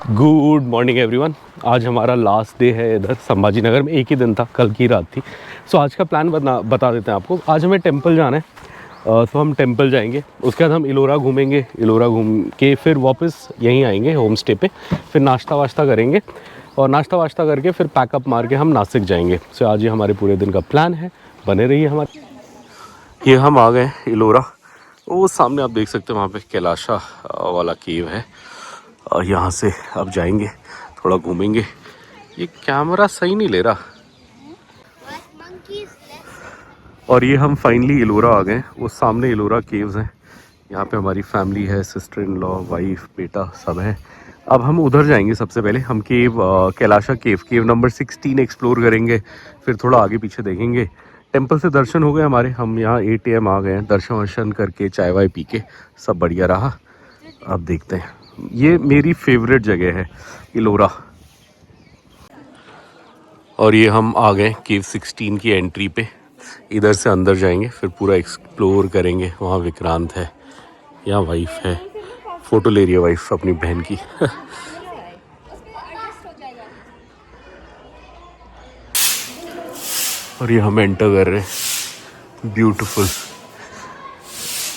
Good morning everyone. आज हमारा last day है इधर संभाजी नगर में। एक ही दिन था, कल की रात थी। सो आज का प्लान बता देते हैं आपको। आज हमें टेंपल जाना है। सो हम टेंपल जाएंगे, उसके बाद हम इलोरा घूमेंगे। इलोरा घूम के फिर वापस यहीं आएंगे होम स्टे पे। फिर नाश्ता वाश्ता करेंगे और नाश्ता वाश्ता करके फिर पैकअप मार के हम नासिक जाएंगे। सो आज ये हमारे पूरे दिन का प्लान है। बने रहिए हमारे। ये हम आ गए इलोरा। वो सामने आप देख सकते हैं, वहाँ पे कैलाशा वाला केव है। और यहाँ से अब जाएंगे, थोड़ा घूमेंगे। ये कैमरा सही नहीं ले रहा। और ये हम फाइनली इलोरा आ गए। वो सामने इलोरा केव्स हैं। यहाँ पे हमारी फैमिली है, सिस्टर इन लॉ, वाइफ, बेटा सब है। अब हम उधर जाएंगे। सबसे पहले हम कैलाशा केव नंबर 16 एक्सप्लोर करेंगे। फिर थोड़ा आगे पीछे देखेंगे। टेंपल से दर्शन हो गए हमारे। हम यहाँ 8 AM आ गए हैं। दर्शन वर्शन करके चाय वाय पी के सब बढ़िया रहा। अब देखते हैं। ये मेरी फेवरेट जगह है इलोरा। और ये हम आ गए केव 16 की एंट्री पे। इधर से अंदर जाएंगे, फिर पूरा एक्सप्लोर करेंगे। वहाँ विक्रांत है, यहाँ वाइफ है, फ़ोटो ले रही है वाइफ अपनी बहन की। और ये हम एंटर कर रहे हैं। ब्यूटीफुल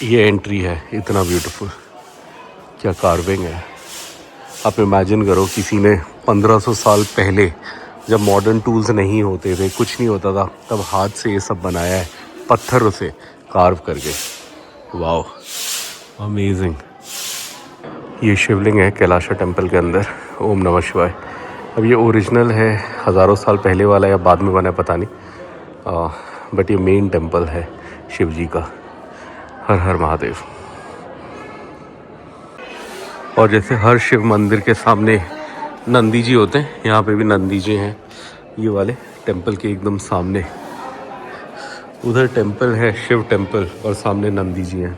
ये एंट्री है, इतना ब्यूटीफुल। क्या कार्विंग है। आप इमेजिन करो, किसी ने 1500 साल पहले, जब मॉडर्न टूल्स नहीं होते थे, कुछ नहीं होता था, तब हाथ से ये सब बनाया है, पत्थरों से कार्व करके। Wow, amazing. ये शिवलिंग है कैलाशा टेंपल के अंदर। ओम नमः शिवाय। अब ये ओरिजिनल है, हज़ारों साल पहले वाला या बाद में बना है पता नहीं, बट ये मेन टेंपल है शिव जी का। हर हर महादेव। और जैसे हर शिव मंदिर के सामने नंदी जी होते हैं, यहाँ पे भी नंदी जी हैं। ये वाले टेंपल के एकदम सामने। उधर टेंपल है, शिव टेंपल, और सामने नंदी जी हैं।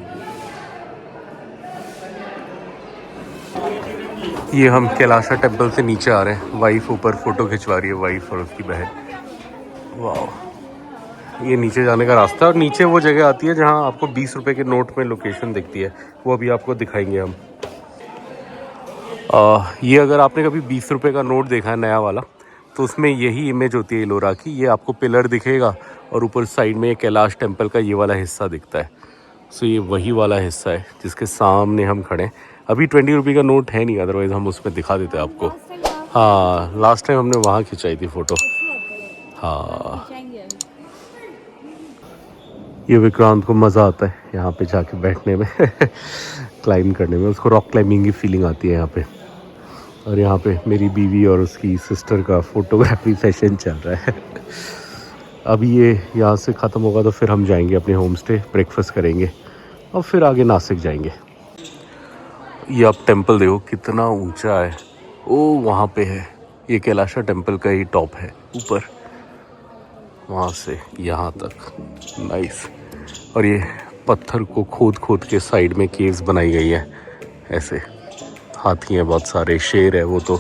ये हम कैलाशा टेंपल से नीचे आ रहे हैं। वाइफ ऊपर फ़ोटो खिंचवा रही है, वाइफ और उसकी बहन। वाह, ये नीचे जाने का रास्ता है। और नीचे वो जगह आती है जहाँ आपको 20 रुपये के नोट में लोकेशन दिखती है। वो अभी आपको दिखाएंगे हम। ये अगर आपने कभी 20 रुपये का नोट देखा है नया वाला, तो उसमें यही इमेज होती है इलोरा की। ये आपको पिलर दिखेगा और ऊपर साइड में कैलाश टेंपल का ये वाला हिस्सा दिखता है। सो ये वही वाला हिस्सा है जिसके सामने हम खड़े हैं। अभी 20 रुपये का नोट है नहीं, अदरवाइज़ हम उसमें दिखा देते हैं आपको। हाँ, लास्ट टाइम हमने वहाँ खिंचाई थी फ़ोटो। हाँ, ये विक्रांत को मज़ा आता है यहाँ पे जाके बैठने में क्लाइंब करने में। उसको रॉक क्लाइंबिंग की फीलिंग आती है यहाँ पे। और यहाँ पे मेरी बीवी और उसकी सिस्टर का फोटोग्राफी सेशन चल रहा है। अब ये यहाँ से ख़त्म होगा तो फिर हम जाएंगे अपने होम स्टे, ब्रेकफास्ट करेंगे और फिर आगे नासिक जाएंगे। ये आप टेंपल देखो कितना ऊंचा है। ओ वहाँ पे है, ये कैलाशा टेंपल का ही टॉप है ऊपर, वहाँ से यहाँ तक। नाइस। और ये पत्थर को खोद खोद के साइड में केव्स बनाई गई है ऐसे। हाथी हैं बहुत सारे, शेर है वो तो।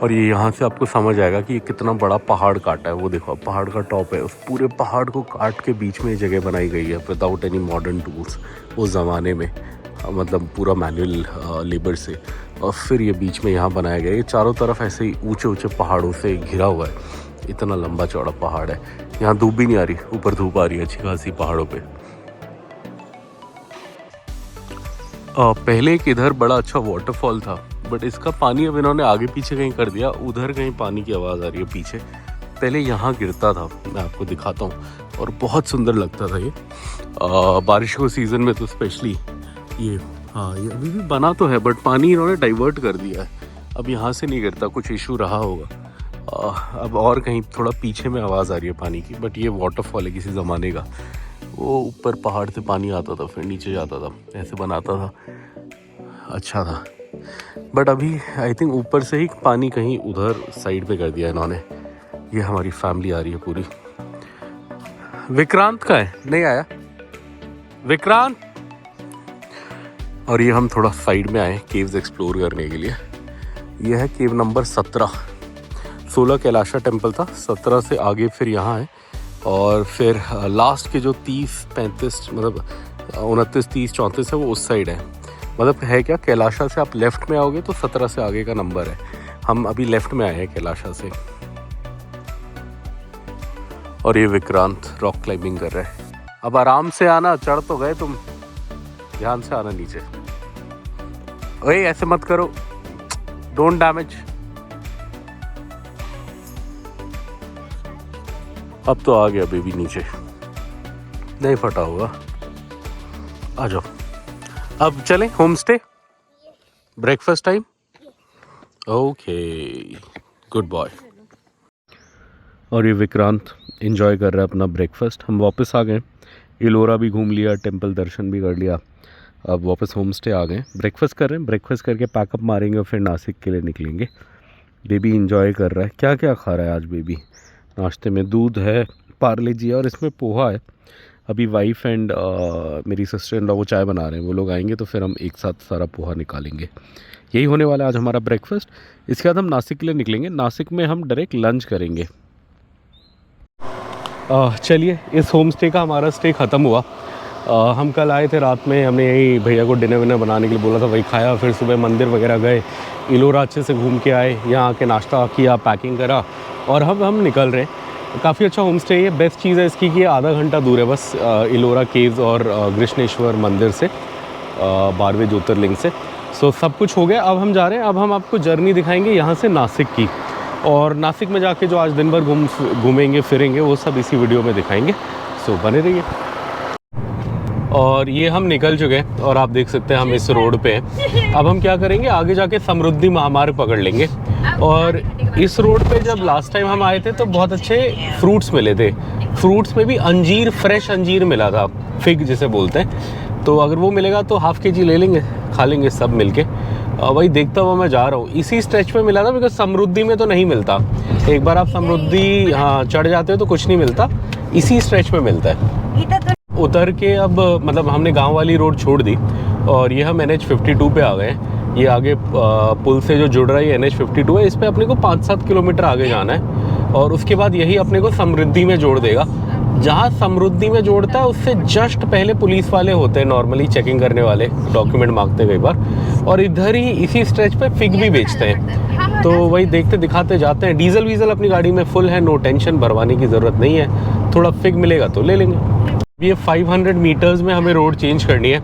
और ये यहाँ से आपको समझ आएगा कि ये कितना बड़ा पहाड़ काटा है। वो देखो, पहाड़ का टॉप है, उस पूरे पहाड़ को काट के बीच में ये जगह बनाई गई है विदाउट एनी मॉडर्न टूल्स। उस ज़माने में मतलब पूरा मैनुअल लेबर से। और फिर ये बीच में यहाँ बनाया गया। ये चारों तरफ ऐसे ही ऊंचे ऊंचे पहाड़ों से घिरा हुआ है। इतना लंबा चौड़ा पहाड़ है। यहाँ धूप भी नहीं आ रही, ऊपर धूप आ रही है अच्छी खासी पहाड़ों पे। पहले एक इधर बड़ा अच्छा वाटरफॉल था, बट इसका पानी अब इन्होंने आगे पीछे कहीं कर दिया। उधर कहीं पानी की आवाज़ आ रही है पीछे। पहले यहाँ गिरता था, मैं आपको दिखाता हूँ, और बहुत सुंदर लगता था ये। बारिश के सीज़न में तो स्पेशली ये। हाँ, ये अभी भी बना तो है, बट पानी इन्होंने डाइवर्ट कर दिया है। अब यहाँ से नहीं गिरता, कुछ इशू रहा होगा। अब और कहीं थोड़ा पीछे में आवाज़ आ रही है पानी की, बट ये वाटरफॉल है किसी ज़माने का। वो ऊपर पहाड़ से पानी आता था, फिर नीचे जाता था, ऐसे बनाता था। अच्छा था। बट अभी आई थिंक ऊपर से ही पानी कहीं उधर साइड पे कर दिया इन्होंने। ये हमारी फैमिली आ रही है पूरी। विक्रांत का है, नहीं आया विक्रांत। और ये हम थोड़ा साइड में आए केव्स एक्सप्लोर करने के लिए। ये है केव नंबर 17। 16 कैलाशा टेंपल था, 17 से आगे फिर यहाँ है। और फिर लास्ट के जो 30, 35 मतलब 29, 30, 34 है वो उस साइड है। मतलब है क्या, कैलाशा से आप लेफ़्ट में आओगे तो 17 से आगे का नंबर है। हम अभी लेफ़्ट में आए हैं कैलाशा से। और ये विक्रांत रॉक क्लाइंबिंग कर रहा है। अब आराम से आना, चढ़ तो गए तुम, ध्यान से आना नीचे। ओए ऐसे मत करो, डोंट डैमेज। अब तो आ गया बेबी नीचे, नहीं फटा होगा। आ जाओ, अब चलें home stay, breakfast time. Okay, good boy. और ये विक्रांत एंजॉय कर रहा है अपना ब्रेकफास्ट। हम वापस आ गए, इलोरा भी घूम लिया, टेंपल दर्शन भी कर लिया, अब वापस होम स्टे आ गए। ब्रेकफास्ट कर रहे हैं, ब्रेकफास्ट करके पैकअप मारेंगे और फिर नासिक के लिए निकलेंगे। बेबी एंजॉय कर रहा है। क्या क्या खा रहा है आज बेबी? नाश्ते में दूध है, पार्ले जी है और इसमें पोहा है। अभी वाइफ एंड मेरी सिस्टर इन लॉ वो चाय बना रहे हैं, वो लोग आएंगे तो फिर हम एक साथ सारा पोहा निकालेंगे। यही होने वाला है आज हमारा ब्रेकफास्ट। इसके बाद हम नासिक के लिए निकलेंगे। नासिक में हम डायरेक्ट लंच करेंगे। चलिए, इस होम स्टे का हमारा स्टे ख़त्म हुआ। हम कल आए थे रात में, हमने यही भैया को डिनर विनर बनाने के लिए बोला था, वही खाया। फिर सुबह मंदिर वगैरह गए, इलोरा अच्छे से घूम के आए, यहाँ आके नाश्ता किया, पैकिंग करा और हम निकल रहे हैं। काफ़ी अच्छा होम स्टे है। बेस्ट चीज़ है इसकी कि आधा घंटा दूर है बस इलोरा केव्स और कृष्णेश्वर मंदिर से, 12वें ज्योतिर्लिंग से। सो सब कुछ हो गया। अब हम जा रहे हैं, अब हम आपको जर्नी दिखाएंगे यहाँ से नासिक की, और नासिक में जाके जो आज दिन भर घूमेंगे फिरेंगे वो सब इसी वीडियो में दिखाएंगे। सो बने रहिए। और ये हम निकल चुके हैं और आप देख सकते हैं हम इस रोड पे हैं। अब हम क्या करेंगे, आगे जाके समृद्धि महामार्ग पकड़ लेंगे। और इस रोड पे जब लास्ट टाइम हम आए थे तो बहुत अच्छे फ्रूट्स मिले थे। फ्रूट्स में भी अंजीर, फ्रेश अंजीर मिला था, फिग जिसे बोलते हैं। तो अगर वो मिलेगा तो हाफ केजी ले लेंगे, खा लेंगे सब मिलके। वही देखता हुआ मैं जा रहा हूँ। इसी स्ट्रेच पे मिला था, बिकॉज समृद्धि में तो नहीं मिलता। एक बार आप समृद्धि चढ़ जाते हो तो कुछ नहीं मिलता, इसी स्ट्रेच पे मिलता है। उतर के अब मतलब हमने गांव वाली रोड छोड़ दी और ये हम NH52 पे आ गए। ये आगे पुल से जो जुड़ रहा है NH52 है, इस पे अपने को 5-7 किलोमीटर आगे जाना है और उसके बाद यही अपने को समृद्धि में जोड़ देगा। जहाँ समृद्धि में जोड़ता है उससे जस्ट पहले पुलिस वाले होते हैं, नॉर्मली चेकिंग करने वाले, डॉक्यूमेंट मांगते कई बार। और इधर ही इसी स्ट्रेच पे फिग भी बेचते हैं, तो वही देखते दिखाते जाते हैं। डीजल वीजल अपनी गाड़ी में फुल है, नो टेंशन, भरवाने की ज़रूरत नहीं है। थोड़ा फिग मिलेगा तो ले लेंगे। ये 500 मीटर्स में हमें रोड चेंज करनी है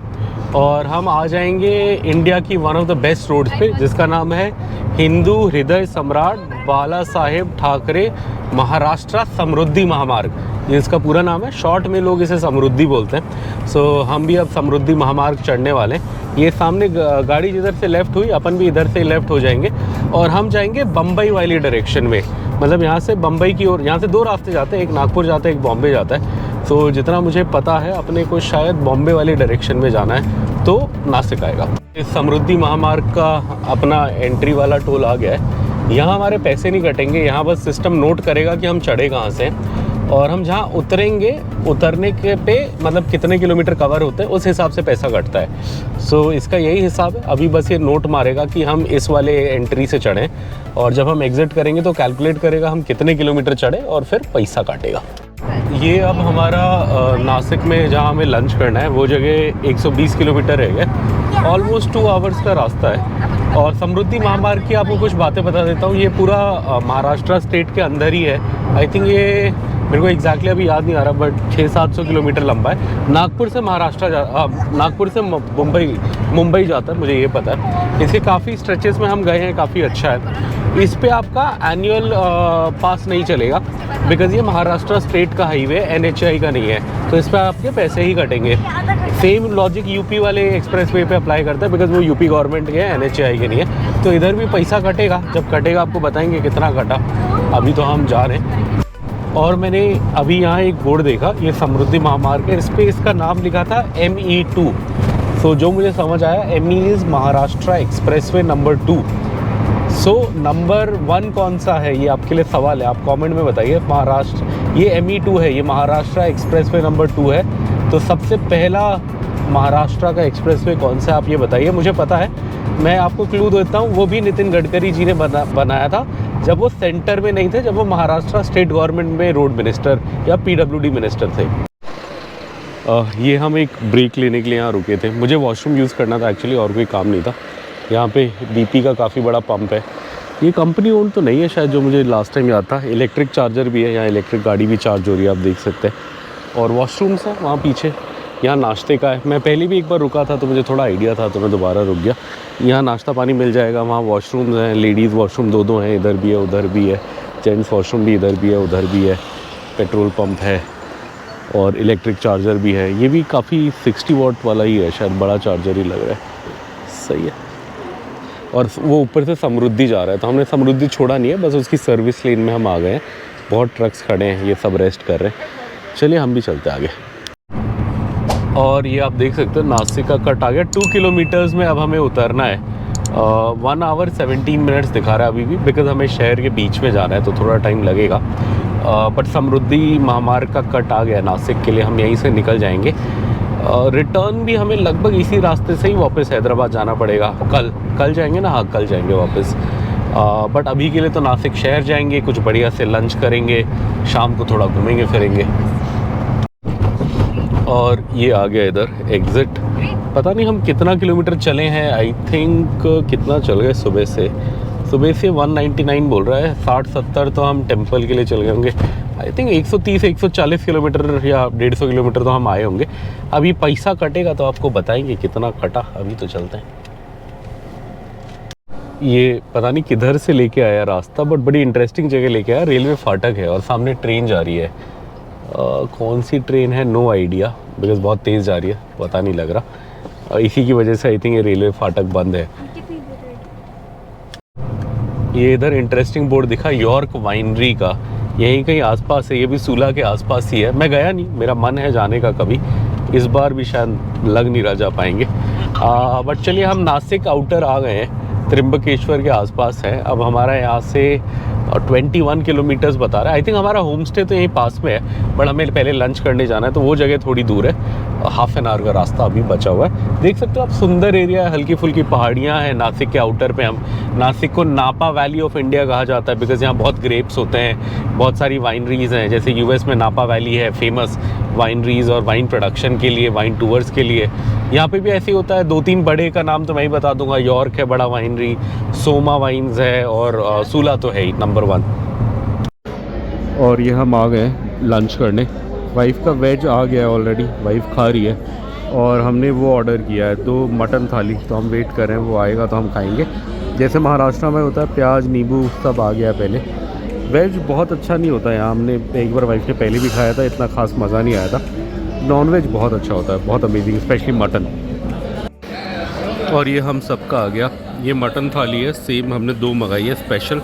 और हम आ जाएंगे इंडिया की one of the best roads पे, जिसका नाम है हिंदू हृदय सम्राट बाला साहेब ठाकरे महाराष्ट्र समृद्धि महामार्ग। ये इसका पूरा नाम है, शॉर्ट में लोग इसे समृद्धि बोलते हैं। सो हम भी अब समृद्धि महामार्ग चढ़ने वाले हैं। ये सामने गाड़ी जिधर से लेफ़्ट हुई, अपन भी इधर से लेफ़्ट हो जाएंगे और हम जाएंगे बम्बई वाली डायरेक्शन में। मतलब यहाँ से बम्बई की ओर, यहाँ से 2 रास्ते जाते हैं, एक नागपुर जाता है, एक बॉम्बे जाता है। तो जितना मुझे पता है अपने को शायद बॉम्बे वाली डायरेक्शन में जाना है, तो नासिक आएगा। इस समृद्धि महामार्ग का अपना एंट्री वाला टोल आ गया है। यहाँ हमारे पैसे नहीं कटेंगे, यहाँ बस सिस्टम नोट करेगा कि हम चढ़े कहाँ से और हम जहाँ उतरेंगे, उतरने के पे मतलब कितने किलोमीटर कवर होते हैं उस हिसाब से पैसा कटता है। सो इसका यही हिसाब है। अभी बस ये नोट मारेगा कि हम इस वाले एंट्री से चढ़ें और जब हम एग्जिट करेंगे तो कैलकुलेट करेगा हम कितने किलोमीटर चढ़े और फिर पैसा काटेगा। ये अब हमारा नासिक में जहाँ हमें लंच करना है वो जगह 120 किलोमीटर है, ऑलमोस्ट 2 आवर्स का रास्ता है। और समृद्धि महामार्ग की आपको कुछ बातें बता देता हूँ। ये पूरा महाराष्ट्र स्टेट के अंदर ही है। आई थिंक ये मेरे को एग्जैक्टली अभी याद नहीं आ रहा, बट 600-700 किलोमीटर लंबा है। नागपुर से नागपुर से मुंबई जाता है, मुझे ये पता है। इसके काफ़ी स्ट्रेचेस में हम गए हैं, काफ़ी अच्छा है। इस पे आपका एनुअल पास नहीं चलेगा, बिकॉज़ ये महाराष्ट्र स्टेट का हाईवे NHAI का नहीं है, तो इस पर आपके पैसे ही कटेंगे। सेम लॉजिक यूपी वाले एक्सप्रेस वे पे अप्लाई करता है, बिकॉज वो यूपी गवर्नमेंट के है, NHAI के नहीं है। तो इधर भी पैसा कटेगा, जब कटेगा आपको बताएंगे कितना कटा। अभी तो हम जा रहे हैं। और मैंने अभी यहाँ एक बोर्ड देखा, ये समृद्धि महामार्ग है, इस पर इसका नाम लिखा था ME2। सो जो मुझे समझ आया, ME is Maharashtra expressway number 2। So number 1 कौन सा है, ये आपके लिए सवाल है, आप कमेंट में बताइए। महाराष्ट्र, ये ME2 है, ये महाराष्ट्र एक्सप्रेसवे नंबर 2 है। तो सबसे पहला महाराष्ट्र का एक्सप्रेसवे कौन सा, आप ये बताइए। मुझे पता है, मैं आपको क्लू देता हूँ, वो भी नितिन गडकरी जी ने बनाया था जब वो सेंटर में नहीं थे, जब वो महाराष्ट्र स्टेट गवर्नमेंट में रोड मिनिस्टर या PWD मिनिस्टर थे। ये हम एक ब्रेक लेने के लिए यहाँ रुके थे। मुझे वॉशरूम यूज़ करना था एक्चुअली, और कोई काम नहीं था। यहाँ पे BP का काफ़ी बड़ा पंप है। ये कंपनी ओन तो नहीं है शायद, जो मुझे लास्ट टाइम याद था। इलेक्ट्रिक चार्जर भी है यहाँ, इलेक्ट्रिक गाड़ी भी चार्ज हो रही है, आप देख सकते हैं। और वॉशरूम्स हैं वहाँ पीछे। यहाँ नाश्ते का है। मैं पहले भी एक बार रुका था तो मुझे थोड़ा आइडिया था, तो मैं दोबारा रुक गया। यहाँ नाश्ता पानी मिल जाएगा। वहाँ वॉशरूम्स हैं, लेडीज़ वॉशरूम दो हैं, इधर भी है उधर भी है। जेंट्स वॉशरूम भी इधर भी है उधर भी है। पेट्रोल पंप है और इलेक्ट्रिक चार्जर भी है। ये भी काफ़ी 60 वाट वाला ही है शायद, बड़ा चार्जर ही लग रहा है। सही है। और वो ऊपर से समृद्धि जा रहा है, तो हमने समृद्धि छोड़ा नहीं है, बस उसकी सर्विस लेन में हम आ गए हैं। बहुत ट्रक्स खड़े हैं, ये सब रेस्ट कर रहे हैं। चलिए हम भी चलते आगे। और ये आप देख सकते हो नासिक का कट आ गया। 2 किलोमीटर्स में अब हमें उतरना है। 1 आवर 17 मिनट्स दिखा रहा है अभी भी, बिकॉज़ हमें शहर के बीच में जाना है तो थोड़ा टाइम लगेगा। बट समृद्धि महामार्ग का कट आ गया नासिक के लिए, हम यहीं से निकल जाएंगे। रिटर्न भी हमें लगभग इसी रास्ते से ही वापस हैदराबाद जाना पड़ेगा। कल जाएंगे ना, हाँ कल जाएंगे वापस। बट अभी के लिए तो नासिक शहर जाएंगे, कुछ बढ़िया से लंच करेंगे, शाम को थोड़ा घूमेंगे फिरेंगे। और ये आ गया इधर एग्ज़िट। पता नहीं हम कितना किलोमीटर चले हैं। आई थिंक कितना चल गए सुबह से 199 बोल रहा है। 60-70 तो हम टेंपल के लिए चल गए होंगे। आई थिंक 130-140 किलोमीटर या 150 किलोमीटर तो हम आए होंगे। अभी पैसा कटेगा तो आपको बताएंगे कितना कटा। अभी तो चलते हैं। ये पता नहीं किधर से लेके आया रास्ता, बट बड़ी इंटरेस्टिंग जगह लेके आया। रेलवे फाटक है और सामने ट्रेन जा रही है। कौन सी ट्रेन है नो आइडिया, बिकॉज बहुत तेज़ जा रही है, पता नहीं लग रहा। इसी की वजह से आई थिंक ये रेलवे फाटक बंद है। ये इधर इंटरेस्टिंग बोर्ड दिखा यॉर्क वाइनरी का, यहीं कहीं आसपास है। ये भी सूला के आसपास ही है। मैं गया नहीं, मेरा मन है जाने का कभी, इस बार भी शायद लग नहीं रहा जा पाएंगे। बट चलिए हम नासिक आउटर आ गए हैं, त्रिम्बकेश्वर के आसपास है। अब हमारा यहाँ से 21 किलोमीटर्स बता रहा है। आई थिंक हमारा होम स्टे तो यहीं पास में है, बट हमें पहले लंच करने जाना है तो वो जगह थोड़ी दूर है। हाफ एन आवर का रास्ता अभी बचा हुआ है। देख सकते हो आप, सुंदर एरिया है, हल्की फुल्की पहाड़ियाँ हैं नासिक के आउटर पे। हम नासिक को नापा वैली ऑफ इंडिया कहा जाता है, बिकॉज़ यहाँ बहुत ग्रेप्स होते हैं, बहुत सारी वाइनरीज़ हैं। जैसे यूएस में नापा वैली है फेमस वाइनरीज़ और वाइन प्रोडक्शन के लिए, वाइन टूर्स के लिए। यहाँ पे भी ऐसे ही होता है। 2-3 बड़े का नाम तो मैं ही बता दूंगा। यॉर्क है बड़ा वाइनरी, सोमा वाइन्स है, और सूला तो है ही नंबर 1। और ये हम आ गए लंच करने। वाइफ़ का वेज आ गया है ऑलरेडी, वाइफ़ खा रही है। और हमने वो ऑर्डर किया है 2 मटन थाली, तो हम वेट कर रहे हैं, वो आएगा तो हम खाएंगे। जैसे महाराष्ट्र में होता है प्याज नींबू सब आ गया पहले। वेज बहुत अच्छा नहीं होता यहाँ, हमने एक बार वाइफ़ ने पहले भी खाया था, इतना खास मज़ा नहीं आया था। नॉन वेज बहुत अच्छा होता है, बहुत अमेजिंग, स्पेशली मटन। और ये हम सबका आ गया। ये मटन थाली है, सेम हमने 2 मंगाई है स्पेशल,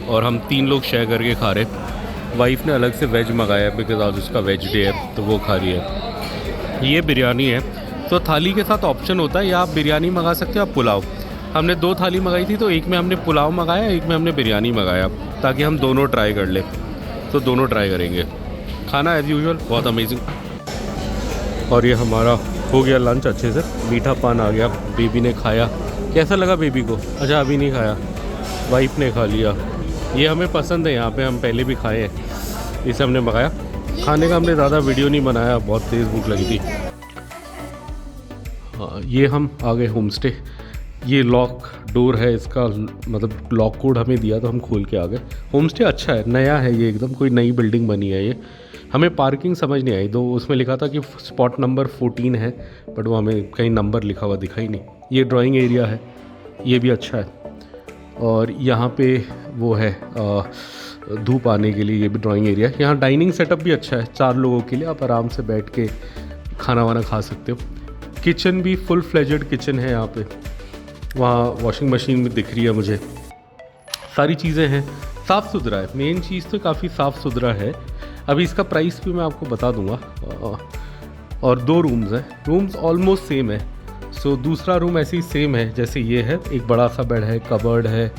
और हम 3 लोग शेयर करके खा रहे हैं। वाइफ़ ने अलग से वेज मंगाया बिकॉज आज उसका वेज डे है, तो वो खा रही है। ये बिरयानी है, तो थाली के साथ ऑप्शन होता है, या आप बिरयानी मंगा सकते हो आप पुलाव। हमने 2 थाली मंगाई थी, तो एक में हमने पुलाव मंगाया, एक में हमने बिरयानी मंगाया, ताकि हम दोनों ट्राई कर लें। तो दोनों ट्राई करेंगे। खाना एज़ यूजुअल बहुत अमेजिंग। और ये हमारा हो गया लंच अच्छे से, मीठा पान आ गया, बेबी ने खाया। कैसा लगा बेबी को? अच्छा अभी नहीं खाया, वाइफ़ ने खा लिया। ये हमें पसंद है, यहाँ पे हम पहले भी खाए हैं, इसे हमने मंगाया। खाने का हमने ज़्यादा वीडियो नहीं बनाया, बहुत तेज़ भूख लगी थी। हाँ, ये हम आ गए होम स्टे। ये लॉक डोर है इसका, मतलब लॉक कोड हमें दिया तो हम खोल के आ गए। होम स्टे अच्छा है, नया है ये, एकदम कोई नई बिल्डिंग बनी है ये। हमें पार्किंग समझ नहीं आई, तो उसमें लिखा था कि स्पॉट नंबर 14 है, बट वो हमें कहीं नंबर लिखा हुआ दिखा ही नहीं। ये ड्राइंग एरिया है, ये भी अच्छा है। और यहाँ पे वो है धूप आने के लिए, ये भी ड्राइंग एरिया है। यहाँ डाइनिंग सेटअप भी अच्छा है, 4 लोगों के लिए आप आराम से बैठ के खाना वाना खा सकते हो। किचन भी फुल फ्लेजेड किचन है यहाँ पे। वहाँ वॉशिंग मशीन भी दिख रही है मुझे, सारी चीज़ें हैं, साफ़ सुथरा है। मेन चीज़ तो काफ़ी साफ़ सुथरा है। अभी इसका प्राइस भी मैं आपको बता दूंगा। और 2 रूम्स हैं, रूम्स ऑलमोस्ट सेम है। सो दूसरा रूम ऐसे ही सेम है जैसे ये है, एक बड़ा सा बेड है, कबर्ड है,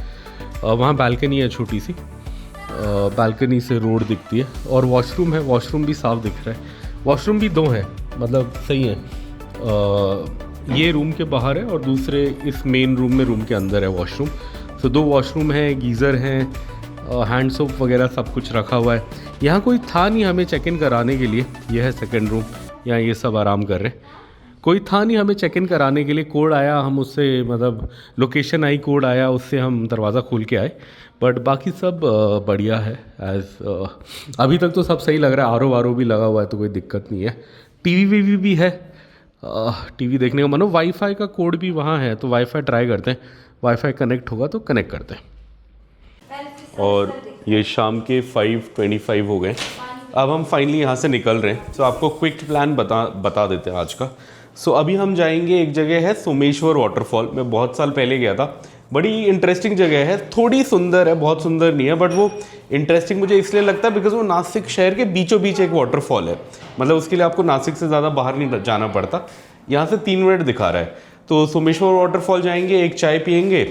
वहाँ बालकनी है छोटी सी, बालकनी से रोड दिखती है। और वॉशरूम है, वॉशरूम भी साफ़ दिख रहा है। वॉशरूम भी 2 हैं, मतलब सही है। ये रूम के बाहर है और दूसरे इस मेन रूम में, रूम के अंदर है वॉशरूम। तो 2 वॉशरूम हैं, गीज़र हैं, हैंड सोप वगैरह सब कुछ रखा हुआ है। यहाँ कोई था नहीं हमें चेक इन कराने के लिए। यह है सेकंड रूम, यहाँ ये सब आराम कर रहे। कोई था नहीं हमें चेक इन कराने के लिए, कोड आया, हम उससे मतलब लोकेशन आई, कोड आया, उससे हम दरवाज़ा खोल के आए। बट बाकी सब बढ़िया है। अभी तक तो सब सही लग रहा है। आर ओ भी लगा हुआ है तो कोई दिक्कत नहीं है। टीवी भी है, टीवी देखने का मन हो। वाईफाई का कोड भी वहाँ है तो वाईफाई ट्राई करते हैं, वाईफाई कनेक्ट होगा तो कनेक्ट करते हैं। और ये शाम के 5:25 हो गए। अब हम फाइनली यहाँ से निकल रहे हैं। सो आपको क्विक प्लान बता देते हैं आज का। सो अभी हम जाएंगे, एक जगह है सोमेश्वर वाटरफॉल। मैं बहुत साल पहले गया था, बड़ी इंटरेस्टिंग जगह है, थोड़ी सुंदर है, बहुत सुंदर नहीं है, बट वो इंटरेस्टिंग मुझे इसलिए लगता है बिकॉज वो नासिक शहर के बीचों बीच एक वाटरफॉल है। मतलब उसके लिए आपको नासिक से ज़्यादा बाहर नहीं जाना पड़ता। यहाँ से 3 मिनट दिखा रहा है। तो सोमेश्वर वाटरफॉल जाएंगे, एक चाय पियेंगे,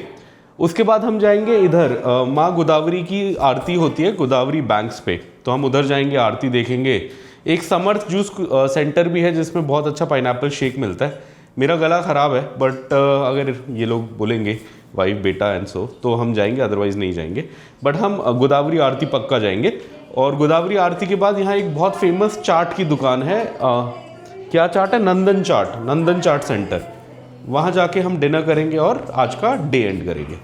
उसके बाद हम जाएंगे इधर माँ गोदावरी की आरती होती है गोदावरी बैंक्स पे, तो हम उधर जाएंगे, आरती देखेंगे। एक समर्थ जूस सेंटर भी है जिसमें बहुत अच्छा पाइनएप्पल शेक मिलता है। मेरा गला ख़राब है बट अगर ये लोग बोलेंगे वाइफ बेटा एंड सो तो हम जाएंगे, अदरवाइज़ नहीं जाएंगे। बट हम गोदावरी आरती पक्का जाएंगे। और गोदावरी आरती के बाद यहाँ एक बहुत फेमस चाट की दुकान है, क्या चाट है, नंदन चाट सेंटर। वहाँ जाके हम डिनर करेंगे और आज का डे एंड करेंगे।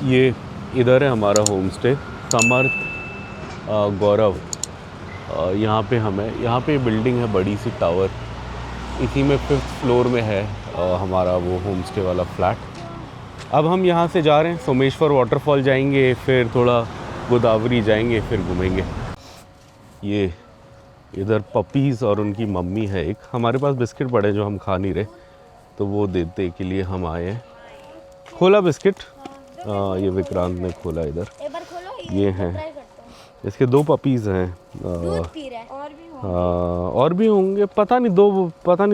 ये इधर है हमारा होम स्टे समर्थ गौरव। यहाँ पे हमें, यहाँ पे बिल्डिंग है बड़ी सी टावर, इसी में 5th फ्लोर में है हमारा वो होम स्टे वाला फ्लैट। अब हम यहाँ से जा रहे हैं, सोमेश्वर वाटरफॉल जाएंगे, फिर थोड़ा गोदावरी जाएंगे, फिर घूमेंगे। ये इधर पपीज़ और उनकी मम्मी है एक। हमारे पास बिस्किट पड़े जो हम खा नहीं रहे, तो वो देते के लिए हम आए हैं। खोला बिस्किट, ये विक्रांत ने खोला इधर। ये हैं, इसके 2 पपीज़ हैं। और भी होंगे, पता नहीं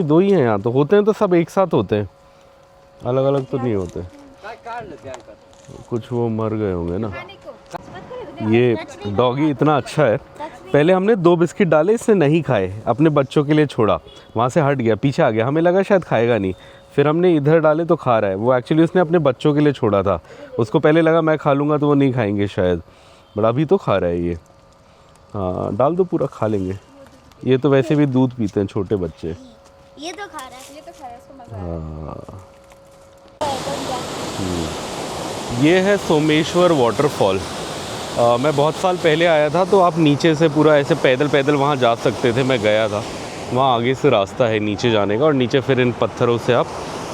2 ही हैं यहाँ। तो होते हैं तो सब एक साथ होते हैं, अलग अलग तो नहीं होते। कुछ वो मर गए होंगे ना। ये डॉगी इतना अच्छा है, पहले हमने 2 बिस्किट डाले, इसने नहीं खाए, अपने बच्चों के लिए छोड़ा, वहाँ से हट गया, पीछे आ गया। हमें लगा शायद खाएगा नहीं, फिर हमने इधर डाले तो खा रहा है। वो एक्चुअली उसने अपने बच्चों के लिए छोड़ा था, उसको पहले लगा मैं खा लूँगा तो वो नहीं खाएंगे शायद, बट अभी तो खा रहा है ये। हाँ डाल दो, पूरा खा लेंगे। ये तो वैसे भी दूध पीते हैं छोटे बच्चे। ये तो खा रहा है, इसको मजा आया। हाँ ये है सोमेश्वर वाटरफॉल। मैं बहुत साल पहले आया था तो आप नीचे से पूरा ऐसे पैदल वहाँ जा सकते थे। मैं गया था, वहाँ आगे से रास्ता है नीचे जाने का, और नीचे फिर इन पत्थरों से आप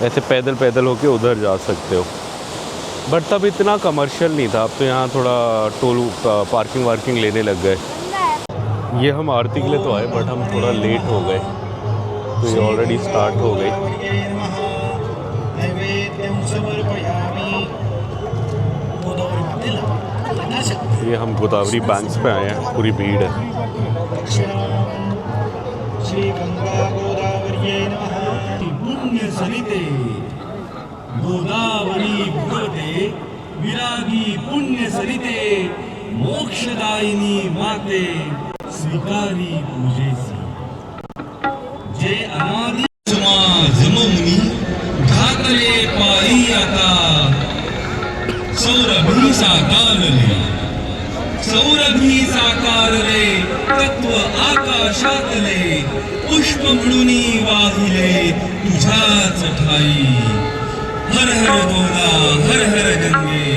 ऐसे पैदल होके उधर जा सकते हो। बट तब इतना कमर्शियल नहीं था, अब तो यहाँ थोड़ा टोल पार्किंग वार्किंग लेने लग गए। ये हम आरती के लिए तो आए बट हम थोड़ा लेट हो गए, तो ये ऑलरेडी स्टार्ट हो गई। ये हम गोदावरी बैंक्स पे आए हैं, पूरी भीड़ है। श्री गंगा गोदावरी पुण्य सरिते गोदावरी भगवते विरागी पुण्य सरिते मोक्षदायिनी माते स्वीकारी पूजेसी जे अनादि जममुनी घातले पाई आता सौरभी साकारले तत्व आकाशातले पुष्प मृणी वाहिले तुझाच ठाई हर हर गोदा हर हर गंगे